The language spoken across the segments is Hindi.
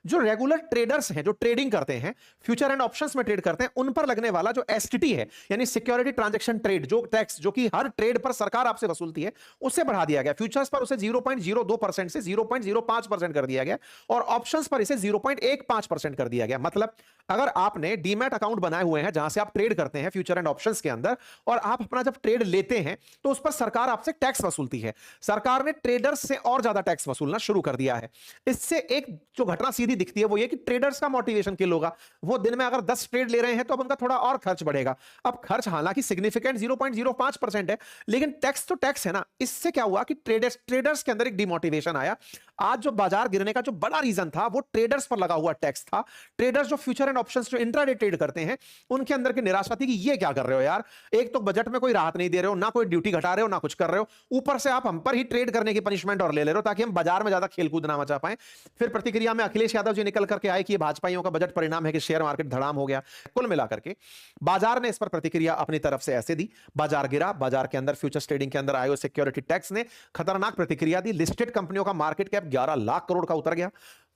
जो रेगुलर ट्रेडर्स हैं, जो ट्रेडिंग करते हैं, फ्यूचर एंड ऑप्शंस में ट्रेड करते हैं, उन पर लगने वाला जो एसटीटी है, यानी सिक्योरिटी ट्रांजैक्शन ट्रेड, जो टैक्स जो कि हर ट्रेड पर सरकार आपसे वसूलती है, उसे बढ़ा दिया गया। फ्यूचर्स पर उसे 0.02% से 0.05% कर दिया गया और ऑप्शंस पर इसे 0.15% कर दिया गया। मतलब अगर आपने डीमैट अकाउंट बनाए हुए हैं जहां से आप ट्रेड करते हैं फ्यूचर एंड ऑप्शंस के अंदर, और आप अपना जब ट्रेड लेते हैं तो उस पर सरकार आपसे टैक्स वसूलती है। सरकार ने ट्रेडर्स से और ज्यादा टैक्स वसूलना शुरू कर दिया है। इससे एक जो घटना सीधी दिखती है वो ये कि ट्रेडर्स का मोटिवेशन किल होगा। वो दिन में अगर 10 ट्रेड ले रहे हैं तो अब उनका थोड़ा और खर्च बढ़ेगा। अब खर्च हालांकि सिग्निफिकेंट 0.05% है, लेकिन टैक्स तो टैक्स है ना। इससे क्या हुआ कि ट्रेडर्स के अंदर एक डिमोटिवेशन आया। आज जो बाजार गिरने का जो बड़ा रीजन था वो ट्रेडर्स पर लगा हुआ टैक्स था। ट्रेडर्स जो फ्यूचर एंड ऑप्शंस जो इंट्राडे ट्रेड करते हैं, उनके अंदर की निराशा थी कि ये क्या कर रहे हो यार, एक तो बजट में कोई राहत नहीं दे रहे हो, ना कोई ड्यूटी घटा रहे हो, ना कुछ कर रहे हो, ऊपर से आप हम पर ही ट्रेड करने की पनिशमेंट और ले ले रहे हो ताकि हम बाजार में ज्यादा खेलकूद ना मचा पाए। फिर प्रतिक्रिया में अखिलेश यादव जी निकल करके आए कि ये भाजपाइयों का बजट परिणाम है कि शेयर मार्केट धड़ाम हो गया। कुल मिलाकर के बाजार ने इस पर प्रतिक्रिया अपनी तरफ से ऐसे दी, बाजार गिरा। बाजार के अंदर फ्यूचर्स ट्रेडिंग के अंदर आयो सिक्योरिटी टैक्स ने खतरनाक प्रतिक्रिया दी। लिस्टेड कंपनियों का मार्केट कैप 11 लाख करोड़ का उतर गया,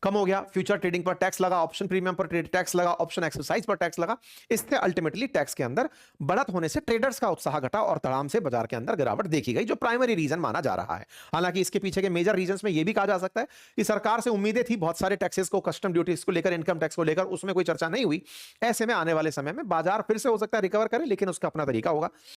कम हो गया। फ्यूचर ट्रेडिंग पर टैक्स लगा, ऑप्शन प्रीमियम पर टैक्स लगा, ऑप्शन एक्सरसाइज पर टैक्स लगा। इससे अल्टीमेटली टैक्स के अंदर बढ़त होने से ट्रेडर्स का उत्साह घटा और तड़ाम से बाजार के अंदर गिरावट देखी गई, जो प्राइमरी रीजन माना जा रहा है। हालांकि इसके पीछे के मेजर रीजंस में यह भी कहा जा सकता है कि सरकार से उम्मीदें थी बहुत सारे टैक्सेस को, कस्टम ड्यूटीज को लेकर, इनकम टैक्स को लेकर, उसमें कोई चर्चा नहीं हुई। ऐसे में आने वाले समय में बाजार फिर से हो सकता है रिकवर करे, लेकिन उसका अपना तरीका होगा।